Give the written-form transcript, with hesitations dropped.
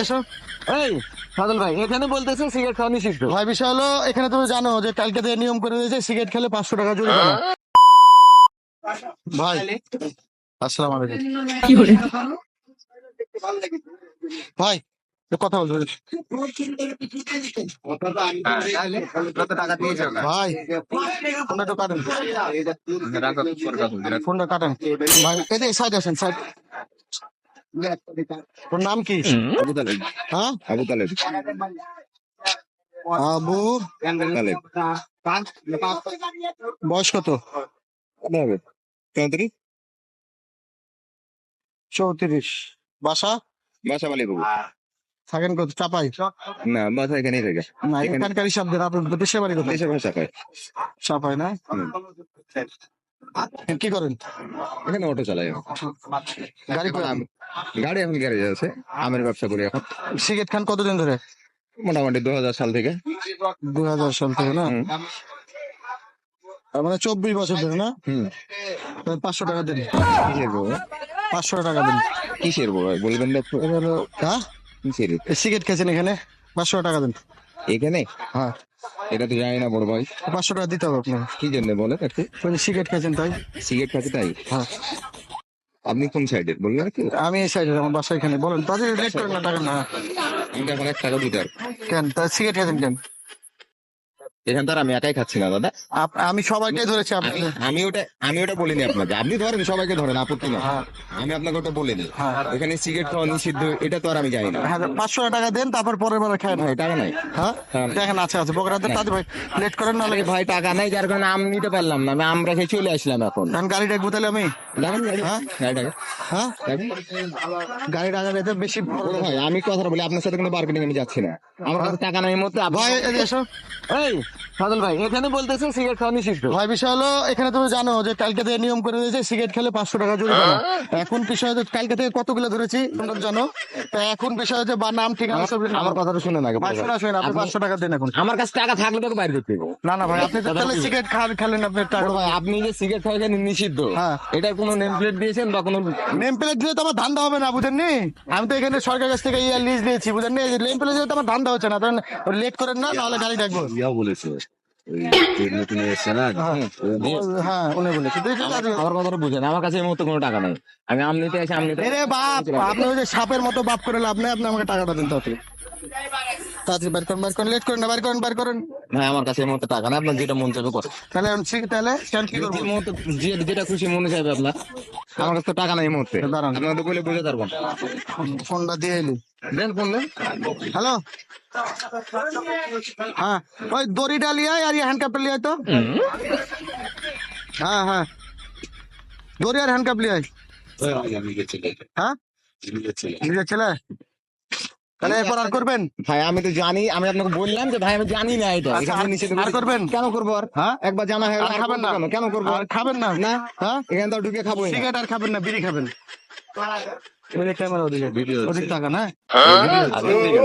এসো। এই ফাদল ভাই, এখানে বলতেছে সিগারেট খাওয়া নিষিদ্ধ। ভাই বিষয় হলো এখানে তুমি জানো যে কালকে থেকে নিয়ম করে দিয়েছে সিগারেট খেলে 500 টাকা জরিমানা। ভাই আসসালামু আলাইকুম। ভাই কথা বলবো ভাই, ফোনটা একটু কাটেন, ফোনটা কাটেন ভাই। এদিকে সাইড আসেন, সাইড। তোর নাম কি? হ্যাঁ আবু তালেব। আবু তালেব বয়স কত? কত হবে? 34। 34। বাসা? বাসা বালি বাবু। থাকেন কত? চাপাই? না, বাসা এখানেই থাকে। না এখানকার হিসাব দেন, আপনার দেশের বাড়ি কোথায়? দেশের ভাষা কয়। চাপাই না? কি করেন? এখানে অটো চালাই আমি। গাড়ি করে? গাড়ি এখন গ্যারেজ আছে। আমের ব্যবসা করি এখন। সিগারেট খান কতদিন ধরে? মোটামুটি 2000 সাল থেকে। 2000 সাল থেকে না? হুম। তার মানে 24 বছর ধরে না? হুম। 500 টাকা দিন। কিসের বউ? 500 টাকা দিন। কিসের বউ বলবেন না একটু? এবার হ্যাঁ, কিসের? সিগারেট খেয়েছেন এখানে, 500 টাকা দিন। এখানে হ্যাঁ, এটা তো জানি না বড় ভাই। 500 টাকা দিতে হবে আপনার। কি জন্য বলেন একটু? সিগারেট খেয়েছেন তাই? সিগারেট খাচ্ছে তাই? হ্যাঁ, আপনি কোন সাইডের বলবেন একটু? আমি এই সাইডে, আমার বাসা এখানে। বলেন তাদের লেট করেন না, টাকা না। আমি এখন 1 টাকা দিতে কেন তা সিগারেট খেয়েছেন কেন? এখান তো আর আমি একাই খাচ্ছি না দাদা। আমি সবাইকে ধরেছি আপনি। আমি ওটা বলিনি আপনাকে। আপনি ধরেন, সবাইকে ধরেন, আপত্তি না। হ্যাঁ। আমি আপনাকে ওটা বলিনি। হ্যাঁ। এখানে সিগারেট খাওয়া নিষিদ্ধ, এটা তো আর আমি জানি না। হ্যাঁ, 500 টাকা দেন, তারপর পরের বার খায় ভাই টাকা নাই। হ্যাঁ হ্যাঁ। দেখেন, আছে আছে বকরাতে তাদের ভাই, লেট করেন না। আরে ভাই টাকা নাই, যার কারণে আম নিতে পারলাম না। আমি আম রেখে চলে আসলাম এখন। এখন গাড়ি ডাকবো তাহলে আমি? দেখেন গাড়ি। হ্যাঁ? গাড়িটাকে হ্যাঁ, দেখেন। গাড়ি ডাকা যেতে বেশি বড় ভাই, আমি কথা বলি, আপনার সাথে কোনো মার্কেটিং আমি যাচ্ছি না। আমার কাছে টাকা নাই এই মুহূর্তে। ভাই এদিকে এসো। এই ফাদল ভাই, এখানে বলতেছে সিগারেট খাওয়া নিষিদ্ধ। ভাই বিষয় হলো এখানে তুমি জানো যে কালকে থেকে নিয়ম করে দিয়েছে সিগারেট খেলে 500 টাকা জরিমানা। এখন বিষয় হচ্ছে কালকে থেকে কতগুলো ধরেছি তোমরা জানো। তা এখন বিষয় হচ্ছে বা নাম ঠিকানা সব আমার কথাটা শুনে না। ভাই শোনা শোনা, আপনি 500 টাকা দেন এখন। আমার কাছে টাকা থাকলে তোকে বাইরে করতে হবে। না না ভাই, আপনি তো তাহলে সিগারেট খেলেন, আপনি টাকা। বড় ভাই, আপনি যে সিগারেট খাওয়া এখানে নিষিদ্ধ, হ্যাঁ। এটার কোনো নেম প্লেট দিয়েছেন বা কোনো? নেম প্লেট দিলে তো আমার ধান্দা হবে না, বুঝেননি? আমি তো এখানে সরকারের কাছ থেকে ইয়ার লিজ নিয়েছি, বুঝেননি? নেম প্লেট দিলে তো আমার ধান্দা হচ্ছে না। তখন লেট করেন না, নাহলে গাড়ি ডাকবো। বলেছে ওই যে নতুন এসছে না, হ্যাঁ উনি বলেছে। আমার কথাটা বুঝেন, আমার কাছে এই মুহূর্তে কোনো টাকা নেই। আমি আম নিতে আসি, আম নিতে। এরে বাপ, আপনি ওই যে সাপের মতো বাপ করে লাভ নেই, আপনি আমাকে টাকাটা দিন তাড়াতাড়ি। তাড়াতাড়ি বের করেন, বের করেন, লেট করেন না, বের করেন, বের করেন। ভাই আমার কাছে এই মুহূর্তে টাকা নেই, আপনার যেটা মন চাইবে করেন। তাহলে তাহলে কি করবো? এই মুহূর্তে যেটা খুশি মনে চাইবে আপনার। আমার কাছে তো টাকা নেই এই মুহূর্তে। দাঁড়ান। আপনাকে তো বলে বুঝে পারবো না। ফোনটা দিয়ে এলি। দেন ফোন দেন। হ্যালো, হ্যাঁ ওই দড়িটা লিয়ে আয় আর হ্যান্ডকাপটা লিয়ে আয় তো। হ্যাঁ হ্যাঁ, দড়ি আর হ্যান্ডকাপ লিয়ে আয়। হ্যাঁ নিজের ছেলে, তাহলে এরপর আর করবেন? ভাই আমি তো জানি, আমি আপনাকে বললাম যে ভাই আমি জানি না এটা। আচ্ছা, এখানে নিষেধ আর করবেন? কেন করবো আর? হ্যাঁ? একবার জানা হয়ে গেল, আর আর খাবেন না? করবো কেন? কেন করবো? আর খাবেন না? না, হ্যাঁ, এখানে তো ঢুকে খাবোই না। সিগারেট আর খাবেন না, বিড়ি খাবেন। ওই ক্যামেরা ওদিকে, ভিডিও ওদিক টাকা না। ভিডিও